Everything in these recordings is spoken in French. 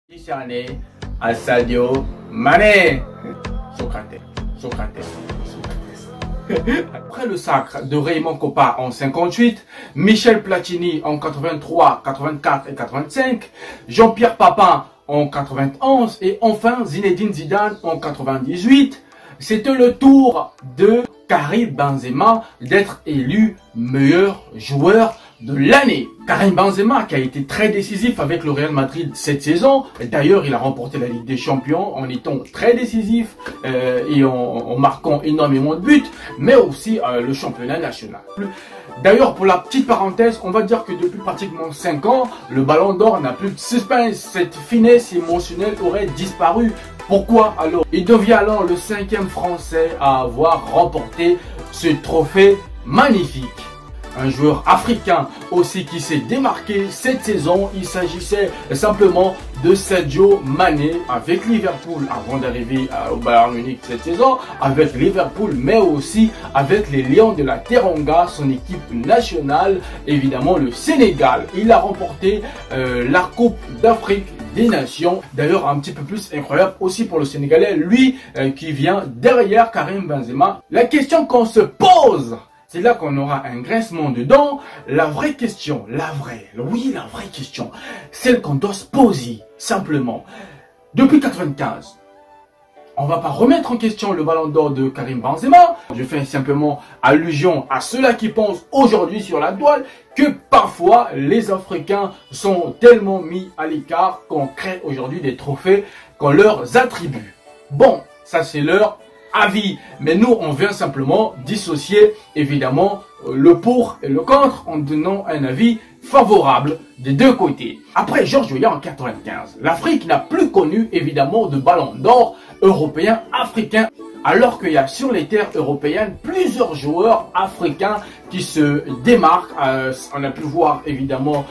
Décerné à Sadio Mané. Socrates. Après le sacre de Raymond Kopa en 58, Michel Platini en 83, 84 et 85, Jean-Pierre Papin en 91 et enfin Zinedine Zidane en 98, c'était le tour de Karim Benzema d'être élu meilleur joueur de l'année. Karim Benzema qui a été très décisif avec le Real Madrid cette saison. D'ailleurs, il a remporté la Ligue des Champions en étant très décisif et en marquant énormément de buts, mais aussi le championnat national. D'ailleurs, pour la petite parenthèse, on va dire que depuis pratiquement 5 ans, le Ballon d'Or n'a plus de suspense. Cette finesse émotionnelle aurait disparu. Pourquoi alors? Il devient alors le 5e Français à avoir remporté ce trophée magnifique. Un joueur africain aussi qui s'est démarqué cette saison. Il s'agissait simplement de Sadio Mané avec Liverpool avant d'arriver au Bayern Munich cette saison, avec Liverpool mais aussi avec les Lions de la Teranga, son équipe nationale, évidemment le Sénégal. Il a remporté la Coupe d'Afrique des Nations. D'ailleurs, un petit peu plus incroyable aussi pour le Sénégalais, lui qui vient derrière Karim Benzema. La question qu'on se pose, c'est là qu'on aura un grincement de dents. La vraie question, la vraie question, celle qu'on doit se poser simplement. Depuis 95, on va pas remettre en question le Ballon d'Or de Karim Benzema. Je fais simplement allusion à ceux-là qui pensent aujourd'hui sur la toile que parfois les Africains sont tellement mis à l'écart qu'on crée aujourd'hui des trophées qu'on leur attribue. Bon, ça c'est leur avis, mais nous on vient simplement dissocier évidemment le pour et le contre en donnant un avis favorable des deux côtés. Après Georges Weah en 95, l'Afrique n'a plus connu évidemment de ballon d'or européen africain, alors qu'il y a sur les terres européennes plusieurs joueurs africains qui se démarquent. On a pu voir évidemment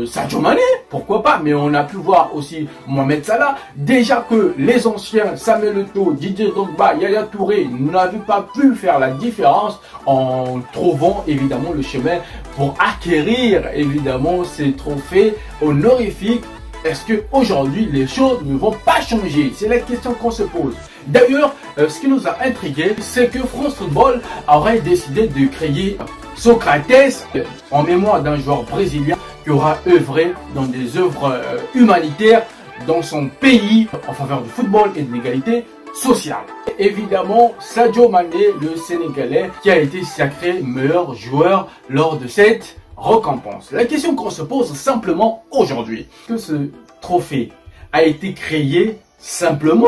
Sadio Mané, pourquoi pas, mais on a pu voir aussi Mohamed Salah. Déjà que les anciens Samuel Eto'o, Didier Drogba, Yaya Touré n'avaient pas pu faire la différence en trouvant évidemment le chemin pour acquérir évidemment ces trophées honorifiques. Est-ce qu'aujourd'hui les choses ne vont pas changer? C'est la question qu'on se pose. D'ailleurs, ce qui nous a intrigué, c'est que France Football aurait décidé de créer Socrates en mémoire d'un joueur brésilien qui aura œuvré dans des œuvres humanitaires dans son pays en faveur du football et de l'égalité sociale. Évidemment, Sadio Mané, le Sénégalais, qui a été sacré meilleur joueur lors de cette récompense. La question qu'on se pose simplement aujourd'hui, que ce trophée a été créé simplement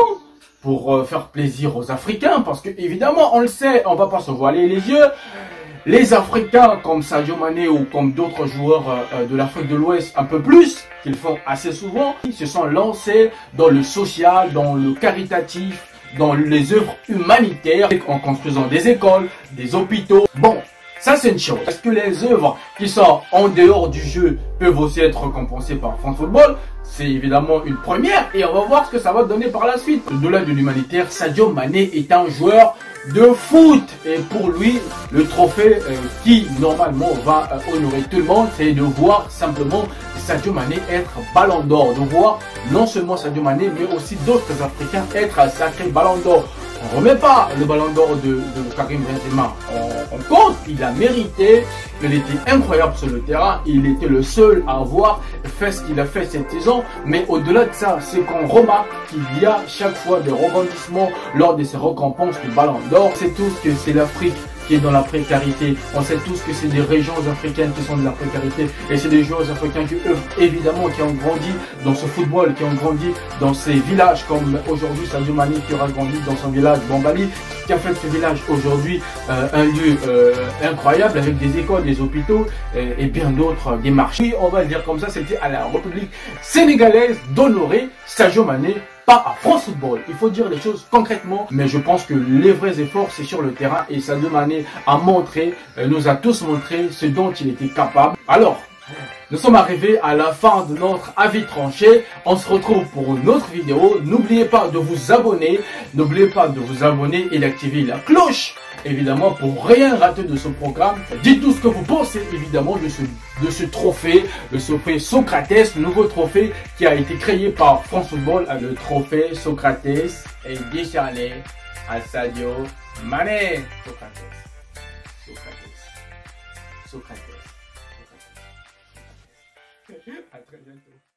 pour faire plaisir aux Africains, parce que évidemment, on le sait, on va pas se voiler les yeux, les Africains comme Sadio Mané ou comme d'autres joueurs de l'Afrique de l'Ouest un peu plus, qu'ils font assez souvent, ils se sont lancés dans le social, dans le caritatif, dans les œuvres humanitaires, en construisant des écoles, des hôpitaux. Bon, ça c'est une chose. Est-ce que les œuvres qui sont en dehors du jeu peuvent aussi être récompensées par France Football? C'est évidemment une première et on va voir ce que ça va donner par la suite. Au-delà de l'humanitaire, Sadio Mané est un joueur de foot et pour lui, le trophée qui normalement va honorer tout le monde, c'est de voir simplement Sadio Mané être Ballon d'Or, de voir non seulement Sadio Mané mais aussi d'autres Africains être sacré Ballon d'Or. On ne remet pas le Ballon d'Or de Karim Benzema en compte, il a mérité, il était incroyable sur le terrain, il était le seul à avoir fait ce qu'il a fait cette saison, mais au-delà de ça, c'est qu'on remarque qu'il y a chaque fois des rebondissements lors de ces récompenses du Ballon d'Or. C'est tout que c'est l'Afrique qui est dans la précarité, on sait tous que c'est des régions africaines qui sont de la précarité et c'est des joueurs africains qui œuvrent évidemment, qui ont grandi dans ce football, qui ont grandi dans ces villages comme aujourd'hui Sadio Mané qui aura grandi dans son village Bambali, qui a fait ce village aujourd'hui un lieu incroyable avec des écoles, des hôpitaux et bien d'autres, des marchés. Oui, on va le dire comme ça, c'était à la République sénégalaise d'honorer Sadio Mané, pas à France Football. Il faut dire les choses concrètement, mais je pense que les vrais efforts c'est sur le terrain et Sadio Mané a montré, nous a tous montré ce dont il était capable. Alors, nous sommes arrivés à la fin de notre avis tranché. On se retrouve pour une autre vidéo. N'oubliez pas de vous abonner. N'oubliez pas de vous abonner et d'activer la cloche, évidemment, pour rien rater de ce programme. Dites-nous ce que vous pensez, évidemment, de ce de ce trophée, le trophée Socrates, le nouveau trophée qui a été créé par France Football, le trophée Socrates est décerné à Sadio Mané. Socrates. Socrates. Socrates. Socrates. À très bientôt.